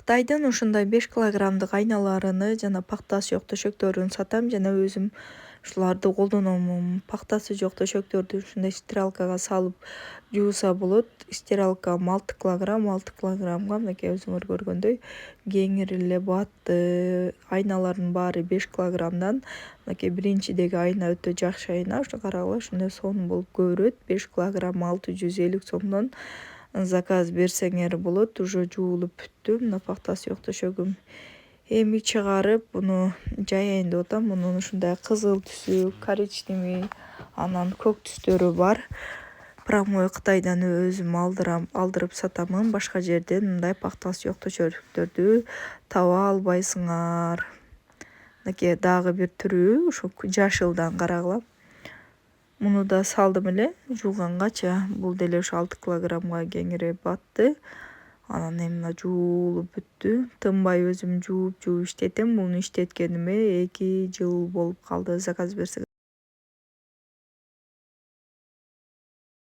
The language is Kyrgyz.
Кытайдын ушундай 5 килограммдык айналарыны жана пактасы жок төшөктөрүн сатам жана өзүм ушуларды колдоном. Пактасы жок төшөктөрдү ушундай стиралкага салып жууса болот. Стиралкам 6 килограмм, 6 килограммга мынакей өзүңөр көргөндөй кеңири эле батты. Айналардын баары 5 килограммдан. Мынакей биринчидеги айна өтө жакшы айна. Ушу карагыла, ушундай сонун болуп көрөт. 5 килограмм 650 сомдон заказ берсеңер болот. Уже жуулуп бүттү. Мына пактасы жок төшөгүм. Эми чыгарып буну жаяйын деп атам. Мунун ушундай кызыл түсү, коричневый, анан көк түстөрү бар. Прамой Кытайдан өзүм алдырып сатамын. Башка жерден мындай пактасы жок төшөктөрдү таба албайсыңар. Мынакей дагы бир түрү, ушу жашылдан карагыла. Муну да салдым эле жуугангача. Бул деле ушу 6 килограммга кеңири батты. Анан эми мына жуулуп бүттү. Тынбай өзүм жууп иштетем. Муну иштеткениме 2 жыл болуп калды. Заказ берсеңер